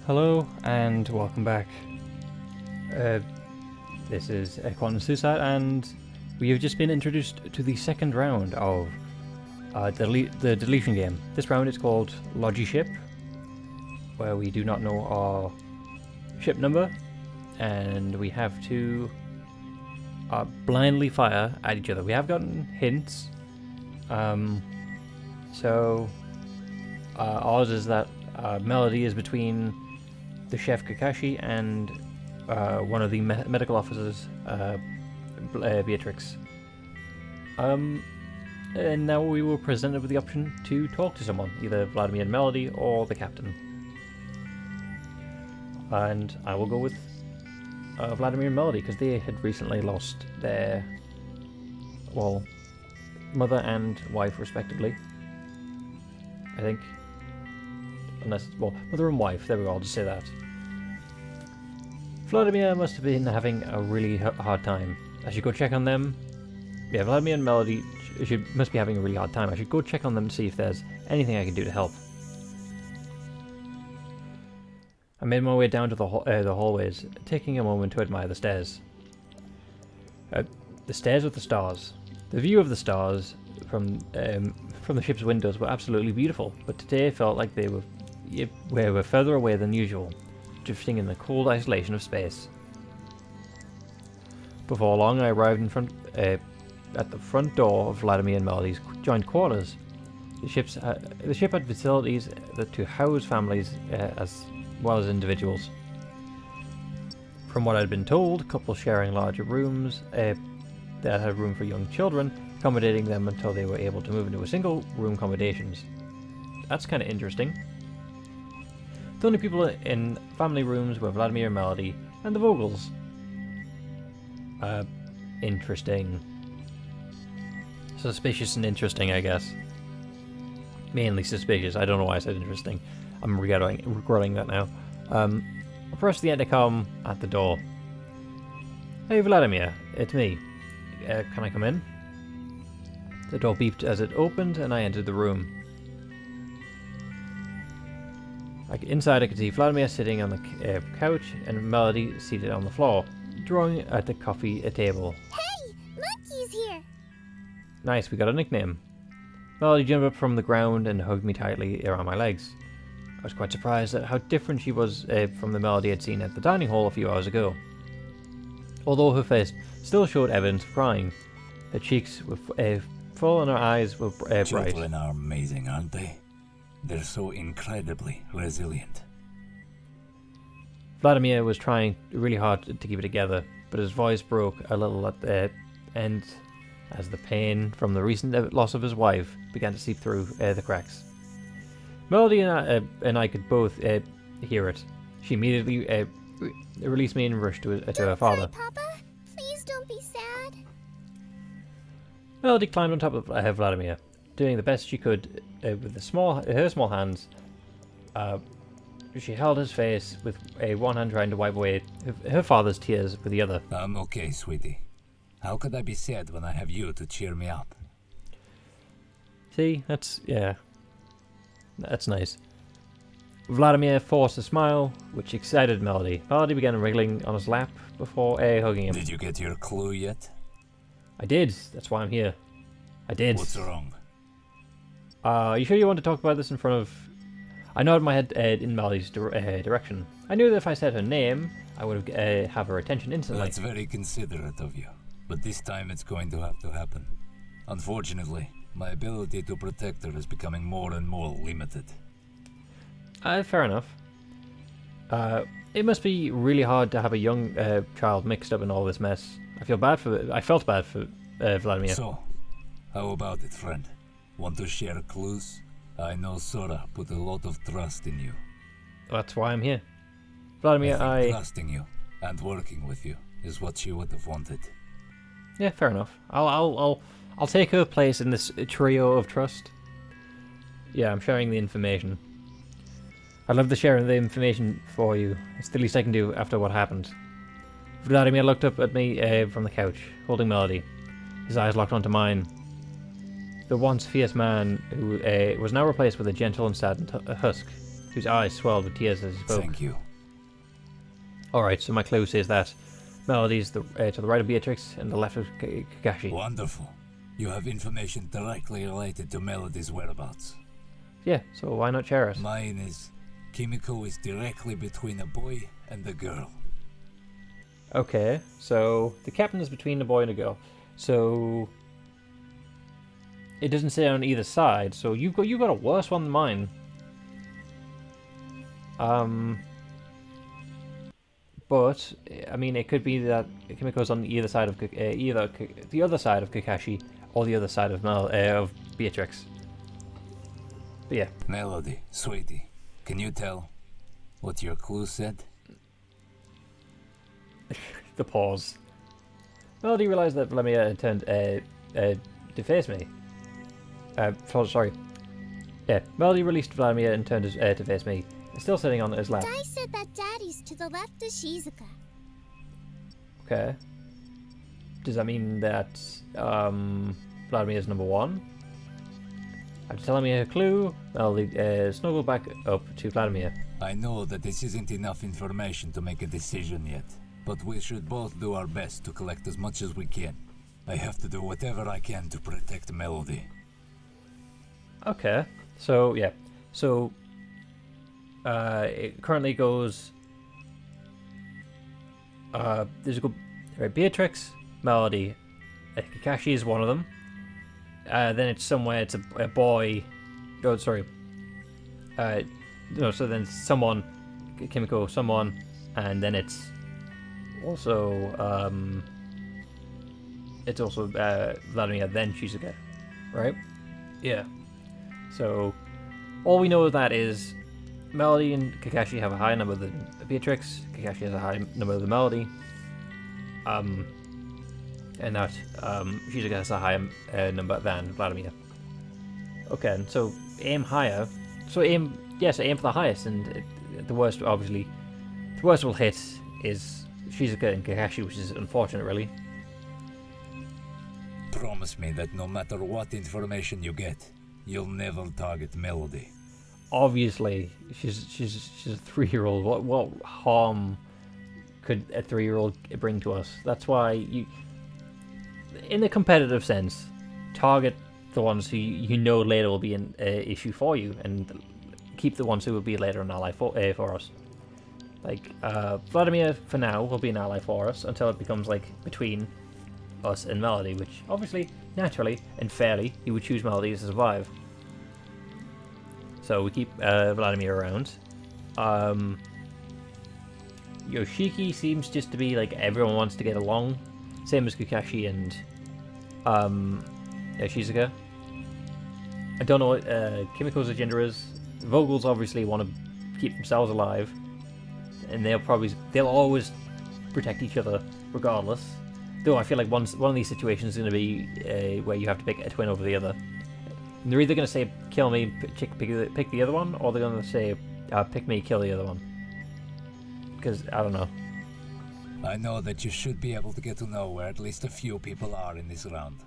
Hello and welcome back. This is Quantum Suicide, and we have just been introduced to the second round of the deletion game. This round is called Logi Ship, where we do not know our ship number, and we have to blindly fire at each other. We have gotten hints, so ours is that Melody is between the chef Kakashi and one of the medical officers, Beatrix. And now we were presented with the option to talk to someone, either Vladimir and Melody or the captain. And I will go with Vladimir and Melody, because they had recently lost their, well, mother and wife respectively, I think. Unless, well, mother and wife, there we go, I'll just say that. Vladimir must have been having a really hard time. I should go check on them. Yeah, Vladimir and Melody must be having a really hard time. I should go check on them to see if there's anything I can do to help. I made my way down to the hallways, taking a moment to admire the stairs. The stairs with the stars. The view of the stars from the ship's windows were absolutely beautiful, but today felt like they were further away than usual, drifting in the cold isolation of space. Before long, I arrived at the front door of Vladimir and Melody's joint quarters. The ship had facilities to house families as well as individuals. From what I'd been told, couples sharing larger rooms that had room for young children, accommodating them until they were able to move into a single-room accommodations. That's kind of interesting. The only people in family rooms were Vladimir and Melody and the Vogels. Interesting. Suspicious and interesting, I guess. Mainly suspicious. I don't know why I said interesting. I'm regretting that now. I pressed the intercom at the door. Hey Vladimir, it's me. Can I come in? The door beeped as it opened, and I entered the room. Inside, I could see Vladimir sitting on the couch and Melody seated on the floor, drawing at the coffee table. Hey! Monkey's here! Nice, we got a nickname. Melody jumped up from the ground and hugged me tightly around my legs. I was quite surprised at how different she was from the Melody I'd seen at the dining hall a few hours ago. Although her face still showed evidence of crying, her cheeks were full and her eyes were bright. Children are amazing, aren't they? They're so incredibly resilient. Vladimir was trying really hard to keep it together, but his voice broke a little at the end as the pain from the recent loss of his wife began to seep through the cracks. Melody and I could both hear it. She immediately released me and rushed to her father. Don't cry, Papa. Please don't be sad. Melody climbed on top of Vladimir, doing the best she could with her small hands. She held his face with one hand trying to wipe away her father's tears with the other. I'm okay, sweetie. How could I be sad when I have you to cheer me up? See, that's nice. Vladimir forced a smile, which excited Melody. Melody began wriggling on his lap before hugging him. Did you get your clue yet? I did. That's why I'm here. I did. What's wrong? You sure you want to talk about this in front of... I nodded my head in Melody's direction. I knew that if I said her name, I would have her attention instantly. That's very considerate of you, but this time it's going to have to happen. Unfortunately, my ability to protect her is becoming more and more limited. Fair enough. It must be really hard to have a young child mixed up in all this mess. I felt bad for Vladimir. So, how about it, friend? Want to share clues? I know Sora put a lot of trust in you. That's why I'm here. Vladimir, I think trusting you and working with you is what she would have wanted. Yeah, fair enough. I'll take her place in this trio of trust. Yeah, I'm sharing the information. I'd love to share the information for you. It's the least I can do after what happened. Vladimir looked up at me from the couch, holding Melody. His eyes locked onto mine. The once fierce man who was now replaced with a gentle and saddened husk. whose eyes swelled with tears as he spoke. Thank you. Alright, so my clue says that Melody's to the right of Beatrix and the left of Kakashi. Wonderful. You have information directly related to Melody's whereabouts. Yeah, so why not share it? Mine is Kimiko is directly between a boy and a girl. Okay, so the captain is between the boy and the girl. So it doesn't say on either side, so you got a worse one than mine. But I mean, it could be that Kimiko's on either side of the other side of Kakashi or the other side of Beatrix. But yeah. Melody, sweetie, can you tell what your clue said? The pause. Melody realized that Vladimir had turned to face me. Sorry. Yeah, Melody released Vladimir and turned to face me, still sitting on his lap. Dai said that Daddy's to the left of Shizuka. Okay. Does that mean that Vladimir is number one? After telling me her clue, Melody snuggled back up to Vladimir. I know that this isn't enough information to make a decision yet, but we should both do our best to collect as much as we can. I have to do whatever I can to protect Melody. Okay. So, yeah. So, it currently goes... there's a good... Right, Beatrix, Melody, Kakashi is one of them. Then it's somewhere, it's a boy... Oh, sorry. No, so then someone, Kimiko, someone, and then it's also Vladimir, then Shizuka, right? Yeah. So all we know of that is Melody and Kakashi have a higher number than Beatrix. Kakashi has a high number than Melody. And that Shizuka has a higher number than Vladimir. Okay, so aim higher. So aim for the highest, and the worst, obviously, the worst will hit is Shizuka and Kakashi, which is unfortunate, really. Promise me that no matter what information you get, you'll never target Melody. Obviously, she's a 3-year-old. What harm could a 3-year-old bring to us? That's why you, in the competitive sense, target the ones who you know later will be an issue for you, and keep the ones who will be later an ally for us. Like Vladimir, for now, will be an ally for us until it becomes like between us and Melody, which obviously, naturally, and fairly, he would choose Melody to survive. So we keep Vladimir around. Yoshiki seems just to be like everyone wants to get along, same as Kakashi and Shizuka. I don't know what Kimiko's agenda is. Vogels obviously want to keep themselves alive, and they'll always protect each other regardless. Though I feel like one of these situations is going to be where you have to pick a twin over the other. And they're either going to say kill me, pick the other one, or they're going to say pick me, kill the other one. Because I don't know. I know that you should be able to get to know where at least a few people are in this round.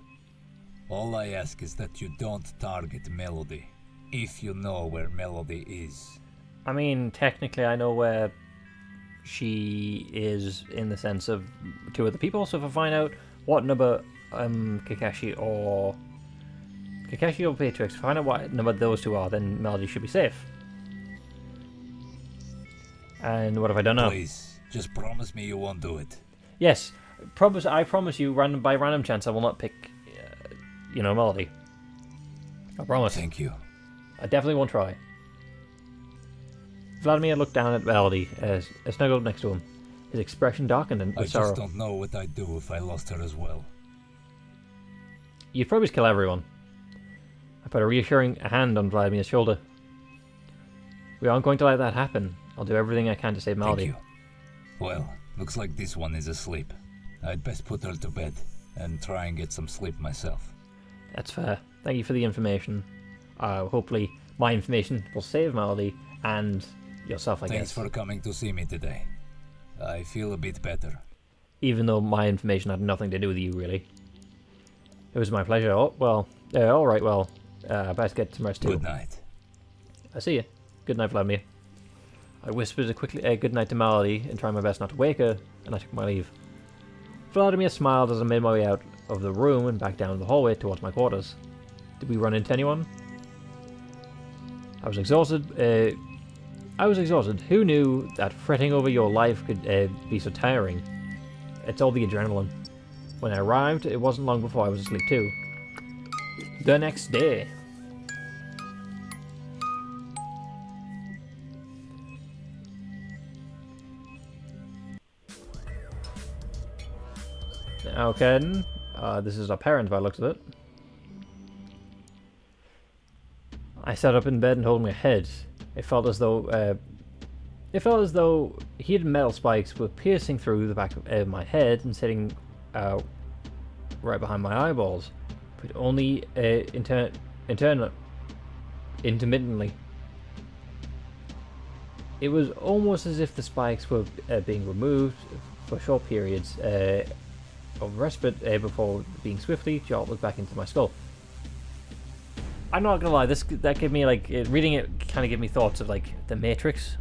All I ask is that you don't target Melody, if you know where Melody is. I mean, technically I know where she is in the sense of 2 other people, so if I find out what number Kakashi or Beatrix, find out what number those 2 are, then Melody should be safe. And what if I don't know? Please, just promise me you won't do it. Yes, I promise you, by random chance, I will not pick, Melody. I promise. Thank you. I definitely won't try. Vladimir looked down at Melody as snuggled next to him. His expression darkened with sorrow. I just don't know what I'd do if I lost her as well. You'd probably kill everyone. I put a reassuring hand on Vladimir's shoulder. We aren't going to let that happen. I'll do everything I can to save Melody. Thank you. Well, looks like this one is asleep. I'd best put her to bed and try and get some sleep myself. That's fair. Thank you for the information. Hopefully my information will save Melody and yourself, I guess. Thanks for coming to see me today. I feel a bit better. Even though my information had nothing to do with you, really. It was my pleasure. Oh, well, alright, well, best get some rest too. Good night. I see you. Good night, Vladimir. I whispered a quick goodnight to Melody and tried my best not to wake her, and I took my leave. Vladimir smiled as I made my way out of the room and back down the hallway towards my quarters. Did we run into anyone? I was exhausted. Who knew that fretting over your life could be so tiring? It's all the adrenaline. When I arrived, it wasn't long before I was asleep too. The next day. Okay, this is our parent by the looks of it. I sat up in bed and held my head. It felt as though heated metal spikes were piercing through the back of my head and sitting right behind my eyeballs, but only intermittently. It was almost as if the spikes were being removed for short periods of respite before being swiftly jolted back into my skull. I'm not gonna lie, that gave me reading it kind of gave me thoughts of like the Matrix.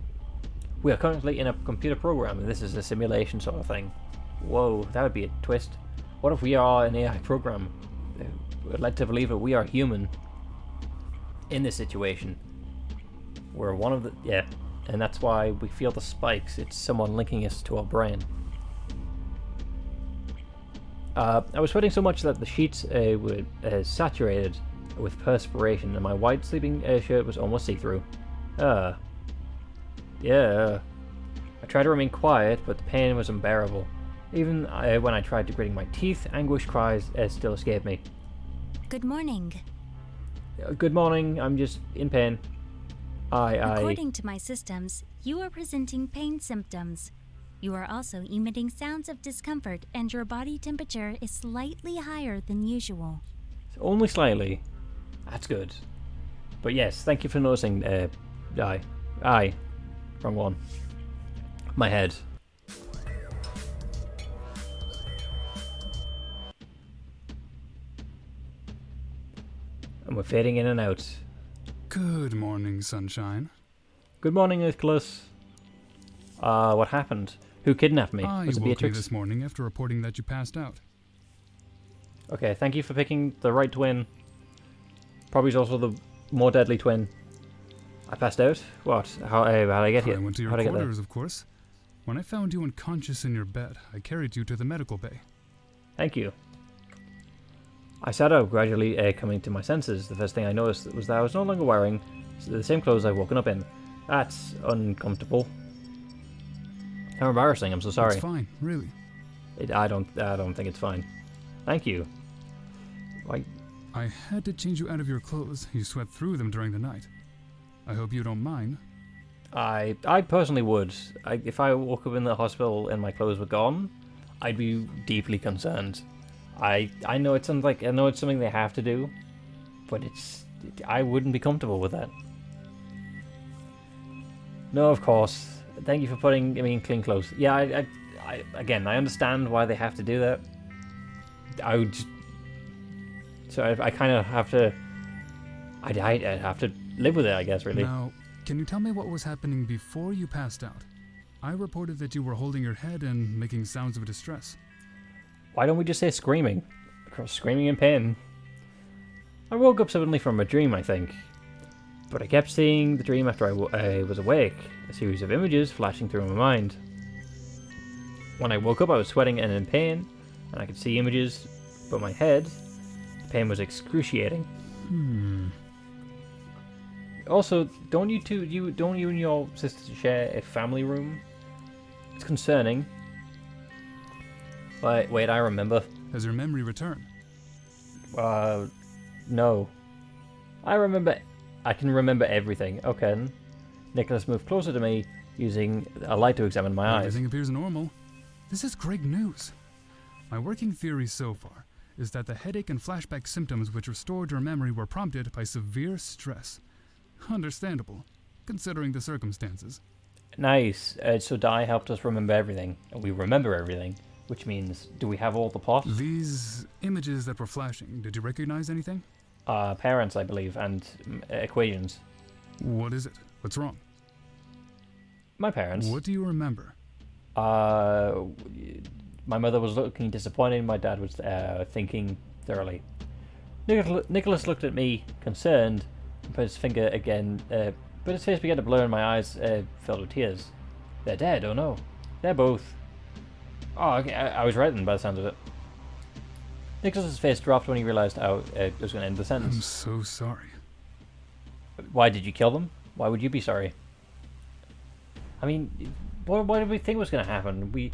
We are currently in a computer program, and this is a simulation sort of thing. Whoa, that would be a twist. What if we are an AI program? We're led to believe that we are human in this situation. We're one of the and that's why we feel the spikes. It's someone linking us to our brain. I was sweating so much that the sheets were saturated with perspiration, and my white sleeping shirt was almost see-through. Yeah. I tried to remain quiet, but the pain was unbearable. Even when I tried to gritting my teeth, anguish cries still escaped me. Good morning. Good morning, I'm just in pain. According to my systems, you are presenting pain symptoms. You are also emitting sounds of discomfort, and your body temperature is slightly higher than usual. Only slightly. That's good. But yes, thank you for noticing. Aye. Wrong one. My head. And we're fading in and out. Good morning, sunshine. Good morning, Nicholas. What happened? Who kidnapped me? I Was it woke you Beatrix? this morning after reporting that you passed out. Okay, thank you for picking the right twin. Probably is also the more deadly twin. I passed out? What? How did I get here? I went to your How'd I get there? quarters, of course. When I found you unconscious in your bed, I carried you to the medical bay. Thank you. I sat up, gradually coming to my senses. The first thing I noticed was that I was no longer wearing the same clothes I'd woken up in. That's uncomfortable. How embarrassing! I'm so sorry. It's fine, really. I don't think it's fine. Thank you. Why? I had to change you out of your clothes. You sweat through them during the night. I hope you don't mind. I personally would. If I woke up in the hospital and my clothes were gone, I'd be deeply concerned. I know it's something they have to do, but I wouldn't be comfortable with that. No, of course. Thank you for putting me in clean clothes. Yeah, I understand why they have to do that. I kind of have to. I'd have to live with it, I guess, really. Now, can you tell me what was happening before you passed out? I reported that you were holding your head and making sounds of distress. Why don't we just say screaming? Because screaming in pain. I woke up suddenly from a dream, I think. But I kept seeing the dream after I was awake, a series of images flashing through my mind. When I woke up, I was sweating and in pain, and I could see images, but my head, the pain was excruciating. Also, don't you and your sister share a family room? It's concerning. Wait, I remember. Has your memory returned? No. I can remember everything. Okay. Nicholas moved closer to me, using a light to examine my eyes. Everything appears normal. This is great news. My working theory so far is that the headache and flashback symptoms which restored your memory were prompted by severe stress. Understandable, considering the circumstances. Nice. So Dai helped us remember everything, and we remember everything, which means, do we have all the plot? These images that were flashing, did you recognize anything? Parents, I believe, and equations. What is it? What's wrong? My parents. What do you remember? My mother was looking disappointed. My dad was thinking thoroughly. Nicholas looked at me, concerned, and put his finger again. But his face began to blur, and my eyes filled with tears. They're dead. Oh no, they're both. Oh, okay, I was right then, by the sound of it. Nicholas's face dropped when he realized how it was going to end the sentence. I'm so sorry. Why did you kill them? Why would you be sorry? I mean, what did we think was going to happen? We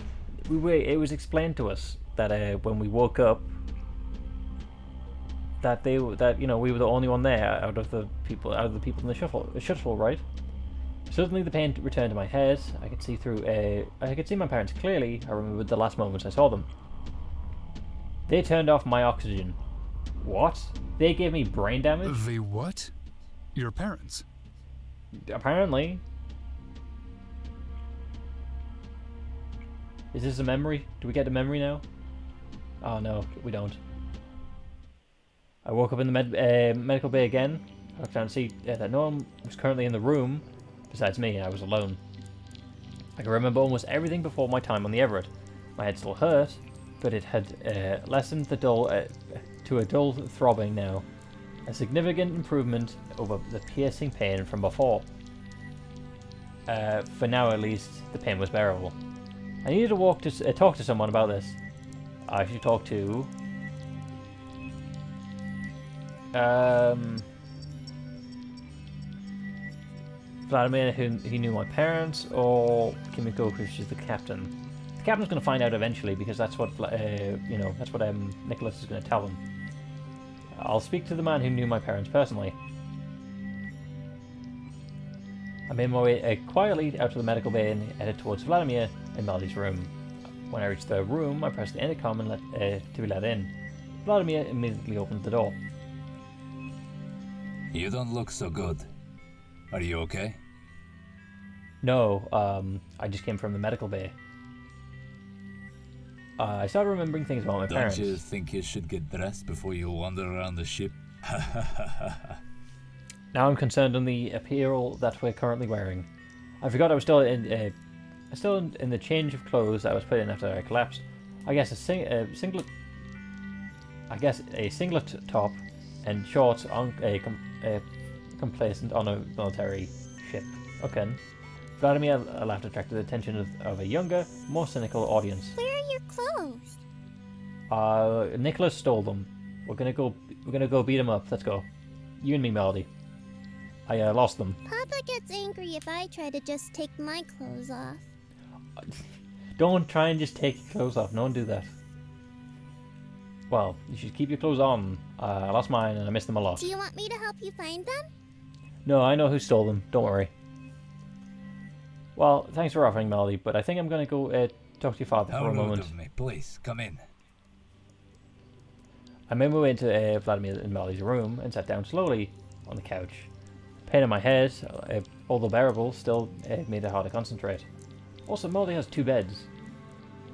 were. It was explained to us that when we woke up, that we were the only one there out of the people in the shuttle, right? Suddenly, the pain returned to my head. I could see my parents clearly. I remembered the last moments I saw them. They turned off my oxygen. What? They gave me brain damage? They what? Your parents? Apparently. Is this a memory? Do we get a memory now? Oh no, we don't. I woke up in the medical bay again. I looked down to see that no one was currently in the room besides me, and I was alone. I can remember almost everything before my time on the Everett. My head still hurt, but it had lessened the to a dull throbbing now. A significant improvement over the piercing pain from before. For now at least, the pain was bearable. I needed to talk to someone about this. I should talk to... Vladimir, who knew my parents, or Kimiko, which is the captain. The captain's going to find out eventually, because that's what that's what Nicholas is going to tell him. I'll speak to the man who knew my parents personally. I made my way quietly out to the medical bay and headed towards Vladimir and Melody's room. When I reached the room, I pressed the intercom and to be let in. Vladimir immediately opened the door. You don't look so good. Are you okay? No, I just came from the medical bay. I started remembering things about my parents. Don't you think you should get dressed before you wander around the ship? Now I'm concerned on the apparel that we're currently wearing. I forgot I was still in the change of clothes that I was put in after I collapsed. I guess a singlet top and shorts on complacent on a military ship. Okay. Vladimir laughed attracted the attention of a younger, more cynical audience. Where are your clothes? Nicholas stole them. We're gonna go beat him up. Let's go. You and me, Melody. I lost them. Papa gets angry if I try to just take my clothes off. Don't try and just take your clothes off. No one do that. Well, you should keep your clothes on. I lost mine and I missed them a lot. Do you want me to help you find them? No, I know who stole them. Don't worry. Well, thanks for offering, Melody, but I think I'm going to go talk to your father for a moment. Of me. Please, come in. I made my way into Vladimir and Melody's room and sat down slowly on the couch. Pain in my head, although bearable, still made it hard to concentrate. Also, Melody has two beds.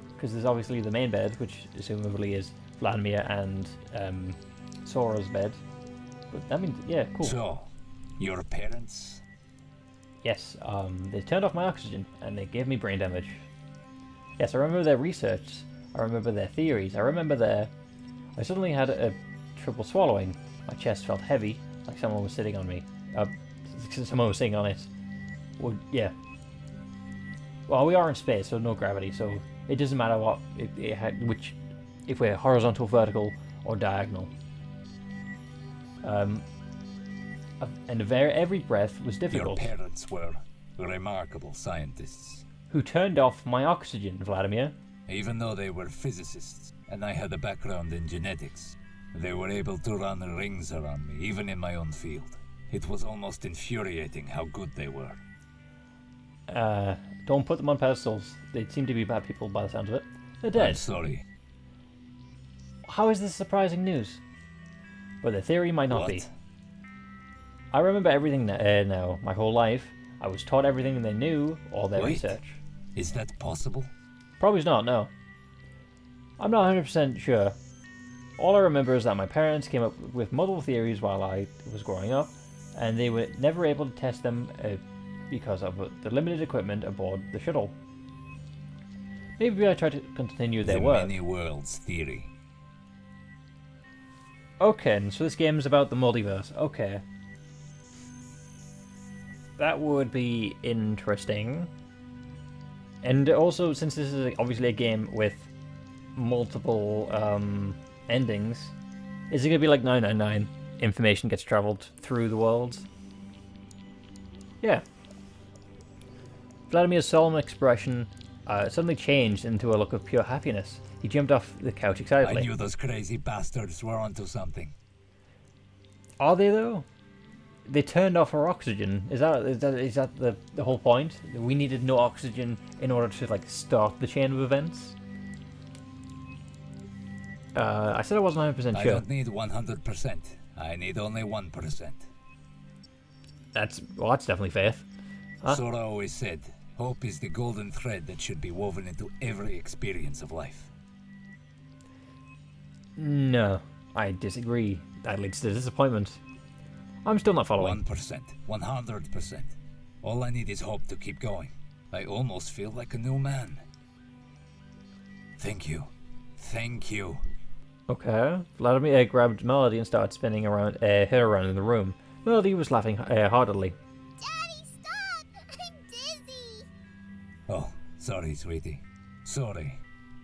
Because there's obviously the main bed, which assumably is Vladimir and Sora's bed. But, I mean, yeah, cool. So, your parents? Yes, they turned off my oxygen, and they gave me brain damage. Yes, I remember their research. I remember their theories. I remember I suddenly had trouble swallowing. My chest felt heavy, like someone was sitting on me. Someone was sitting on it. Well, yeah. Well, we are in space, so no gravity, so it doesn't matter what if we're horizontal, vertical, or diagonal. And every breath was difficult. Your parents were remarkable scientists. Who turned off my oxygen, Vladimir? Even though they were physicists, and I had a background in genetics, they were able to run rings around me, even in my own field. It was almost infuriating how good they were. Don't put them on pedestals. They seem to be bad people by the sound of it. They're dead. I'm sorry. How is this surprising news? But the theory might not be. What? I remember everything now. My whole life. I was taught everything they knew, all their research. Is that possible? Probably not, no. I'm not 100% sure. All I remember is that my parents came up with multiple theories while I was growing up, and they were never able to test them, because of the limited equipment aboard the shuttle. Maybe I try to continue their The work. many worlds theory. Okay, so this game is about the multiverse. Okay. That would be interesting. And also, since this is obviously a game with multiple endings, is it going to be like 999? Information gets traveled through the worlds? Yeah. Vladimir's solemn expression suddenly changed into a look of pure happiness. He jumped off the couch excitedly. I knew those crazy bastards were onto something. Are they though? They turned off our oxygen. Is that the whole point? We needed no oxygen in order to like start the chain of events. I said I wasn't 100% I sure. don't need 100%. I need only 1%. That's definitely faith. Huh? Sora always said, hope is the golden thread that should be woven into every experience of life. No, I disagree. That leads to disappointment. I'm still not following. 1%. 100%. All I need is hope to keep going. I almost feel like a new man. Thank you. Thank you. Okay. Vladimir grabbed Melody and started spinning around, her around in the room. Melody was laughing heartily. Daddy, stop! I'm dizzy! Oh, sorry, sweetie. Sorry.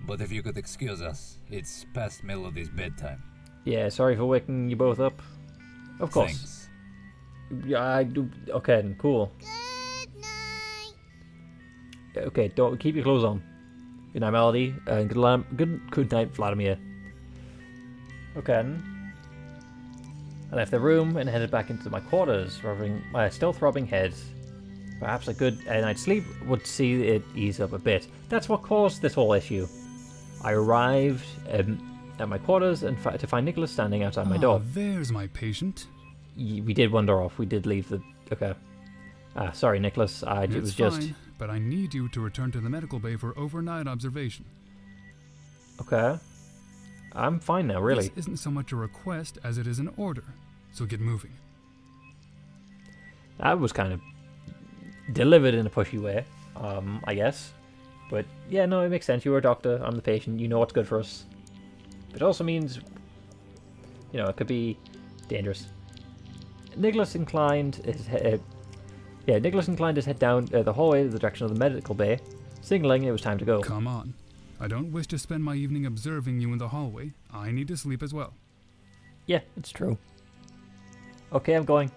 But if you could excuse us, it's past Melody's bedtime. Yeah, sorry for waking you both up. Of course. Thanks. Yeah, I do. Okay, then, cool. Good night! Okay, don't keep your clothes on. Good night, Melody. And good night, Vladimir. Okay. Then. I left the room and headed back into my quarters, rubbing my still throbbing head. Perhaps a good night's sleep would see it ease up a bit. That's what caused this whole issue. I arrived at my quarters and to find Nicholas standing outside my door. There's my patient. We did wander off. We did leave the... Okay. Sorry, Nicholas. It was just... Fine, but I need you to return to the medical bay for overnight observation. Okay. I'm fine now, really. This isn't so much a request as it is an order, so get moving. That was kind of delivered in a pushy way, I guess. But yeah, no, it makes sense. You're a doctor. I'm the patient. You know what's good for us. But it also means, it could be dangerous. Nicholas inclined his head down the hallway in the direction of the medical bay, signaling it was time to go. Come on. I don't wish to spend my evening observing you in the hallway. I need to sleep as well. Yeah, it's true. Okay, I'm going.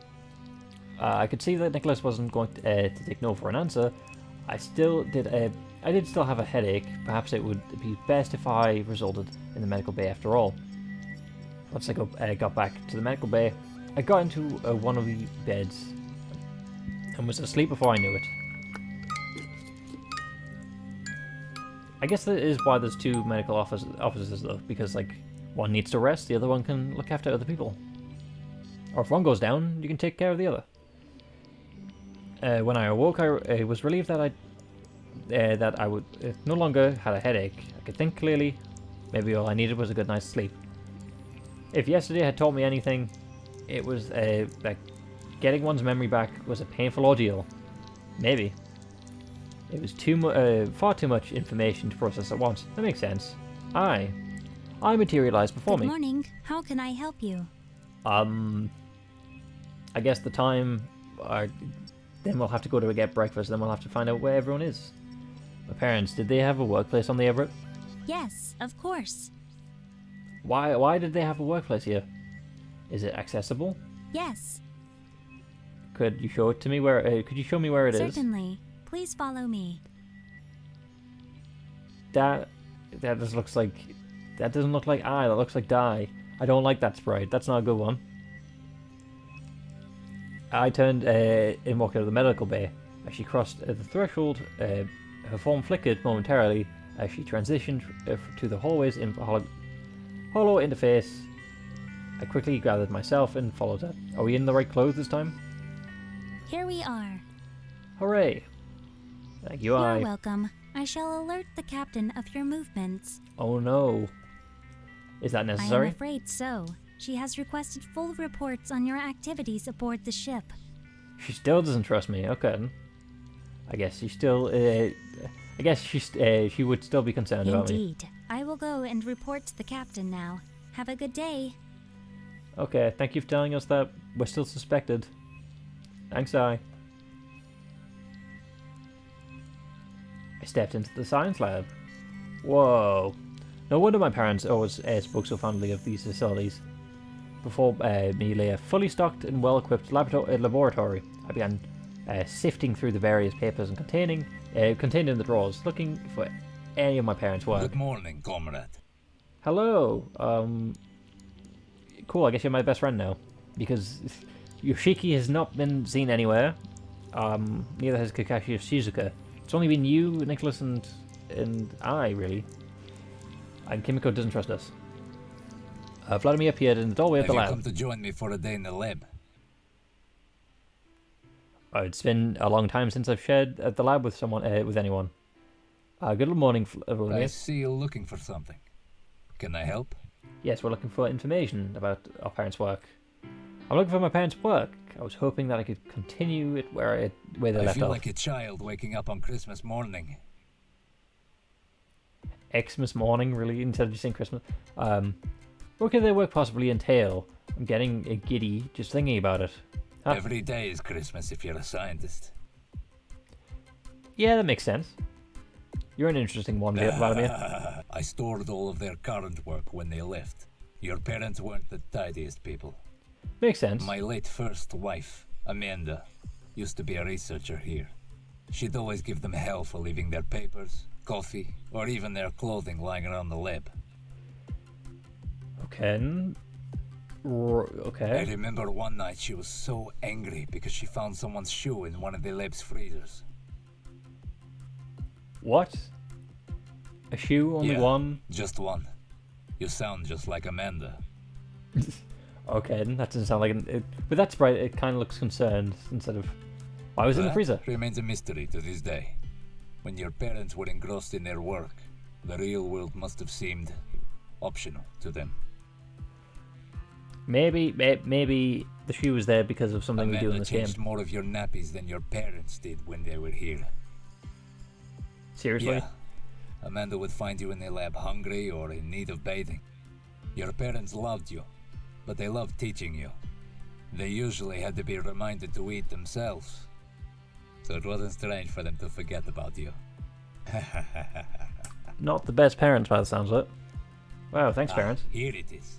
I could see that Nicholas wasn't going to take no for an answer. I did still have a headache. Perhaps it would be best if I resulted in the medical bay after all. Once I got back to the medical bay, I got into one of the beds and was asleep before I knew it. I guess that is why there's two medical officers though, because one needs to rest, the other one can look after other people. Or if one goes down, you can take care of the other. When I awoke, I was relieved that I would no longer had a headache. I could think clearly. Maybe all I needed was a good night's sleep. If yesterday had taught me anything, it was that getting one's memory back was a painful ordeal. Maybe. It was far too much information to process at once. That makes sense. I materialized before me. Good morning. How can I help you? I guess the time... then we'll have to go to get breakfast, then we'll have to find out where everyone is. My parents, did they have a workplace on the Everett? Yes, of course. Why did they have a workplace here? Is it accessible? Yes. Could you show it to me could you show me where it is? Certainly. Please follow me. That just looks like... That doesn't look like I, that looks like Die. I don't like that sprite. That's not a good one. I turned and walked out of the medical bay. As she crossed the threshold, her form flickered momentarily as she transitioned to the hallway's hollow interface. I quickly gathered myself and followed her. Are we in the right clothes this time? Here we are. Hooray! Thank you, You're welcome. I shall alert the captain of your movements. Oh no. Is that I necessary? am afraid so. She has requested full reports on your activities aboard the ship. She still doesn't trust me. Okay. I guess she still. I guess she would still be concerned about me. Indeed. I will go and report to the captain now. Have a good day. Okay, thank you for telling us that we're still suspected. Thanks, I stepped into the science lab. Whoa. No wonder my parents always spoke so fondly of these facilities. Before me lay a fully stocked and well-equipped laboratory, I began sifting through the various papers and contained in the drawers, looking for any of my parents' work. Good morning, comrade. Hello. Cool, I guess you're my best friend now. Because Yoshiki has not been seen anywhere. Neither has Kakashi or Shizuka. It's only been you, Nicholas, and I, really. And Kimiko doesn't trust us. Vladimir appeared in the doorway of the lab. Have you come to join me for a day in the lab? Oh, it's been a long time since I've shared at the lab with someone, with anyone. Good morning, Vladimir. I see you're looking for something. Can I help? Yes, we're looking for information about our parents' work. I'm looking for my parents' work. I was hoping that I could continue it where they left off. I feel like a child waking up on Christmas morning. Xmas morning, really, instead of just saying Christmas. What could their work possibly entail? I'm getting giddy just thinking about it. Huh? Every day is Christmas if you're a scientist. Yeah, that makes sense. You're an interesting one, Vladimir. I stored all of their current work when they left. Your parents weren't the tidiest people. Makes sense. My late first wife, Amanda, used to be a researcher here. She'd always give them hell for leaving their papers, coffee, or even their clothing lying around the lab. Okay. Okay. I remember one night she was so angry because she found someone's shoe in one of the lab's freezers. What? A shoe? Only one? Just one. You sound just like Amanda. Okay, that doesn't sound like but that's right, it kind of looks concerned instead of... Why was it in the freezer? Remains a mystery to this day. When your parents were engrossed in their work, the real world must have seemed optional to them. Maybe the shoe was there because of something we do in this game. Amanda changed more of your nappies than your parents did when they were here. Seriously? Yeah. Amanda would find you in the lab hungry or in need of bathing. Your parents loved you, but they loved teaching you. They usually had to be reminded to eat themselves. So it wasn't strange for them to forget about you. Not the best parents by the sounds of it. Wow, thanks parents. Here it is.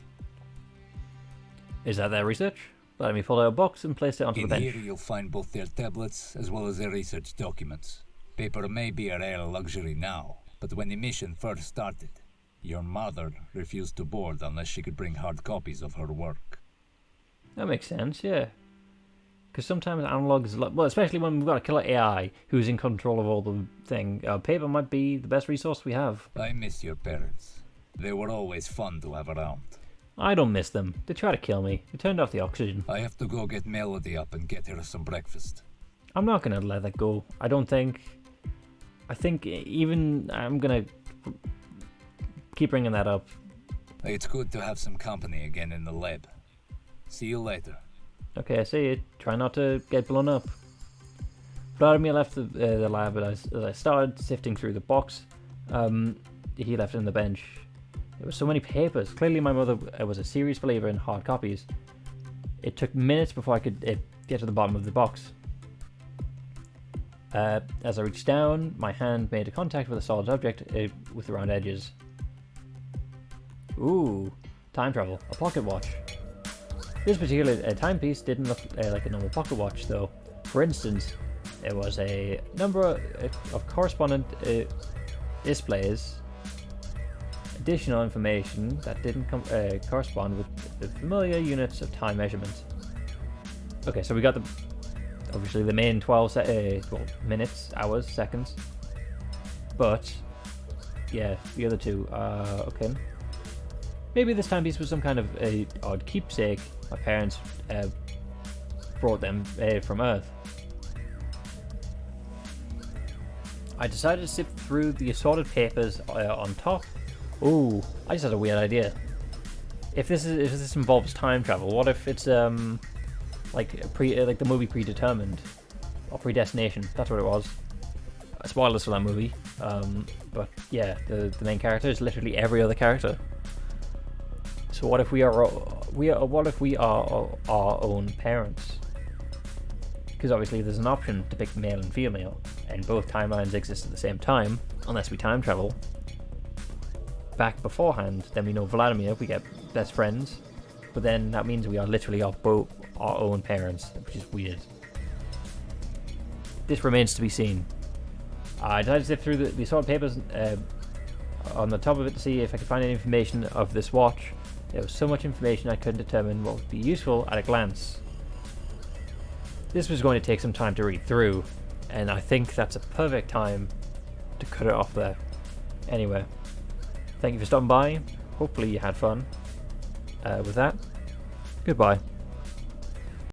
Is that their research? Let me pull out a box and place it onto the bench. In here you'll find both their tablets as well as their research documents. Paper may be a rare luxury now, but when the mission first started, your mother refused to board unless she could bring hard copies of her work. That makes sense, yeah. Because sometimes analogs, well, especially when we've got a killer AI who's in control of all the thing, paper might be the best resource we have. I miss your parents. They were always fun to have around. I don't miss them. They tried to kill me. They turned off the oxygen. I have to go get Melody up and get her some breakfast. I'm not going to let that go. I think even I'm going to keep bringing that up. It's good to have some company again in the lab. See you later. Okay, I see you. Try not to get blown up. Vladimir left the lab as I started sifting through the box. He left it on the bench. There were so many papers. Clearly my mother was a serious believer in hard copies. It took minutes before I could get to the bottom of the box. As I reached down, my hand made a contact with a solid object with the round edges. Ooh, time travel. A pocket watch. This particular timepiece didn't look like a normal pocket watch, though. For instance, there was a number of correspondent displays, additional information that didn't correspond with the familiar units of time measurement. Okay, so we got obviously the main 12 minutes, hours, seconds, but yeah, the other two. Okay. Maybe this timepiece was some kind of odd keepsake my parents brought them from Earth. I decided to sift through the assorted papers on top. Ooh, I just had a weird idea. If this involves time travel, what if it's like the movie Predetermined or Predestination? That's what it was. spoilers for that movie. But yeah, the main character is literally every other character. So what if we are our own parents? Because obviously there's an option to pick male and female, and both timelines exist at the same time, unless we time travel back beforehand. Then we know Vladimir, we get best friends, but then that means we are literally both our own parents, which is weird. This remains to be seen. I decided to sift through the assorted papers on the top of it to see if I could find any information of this watch. There was so much information I couldn't determine what would be useful at a glance. This was going to take some time to read through, and I think that's a perfect time to cut it off there. Anyway, thank you for stopping by. Hopefully you had fun. With that, goodbye.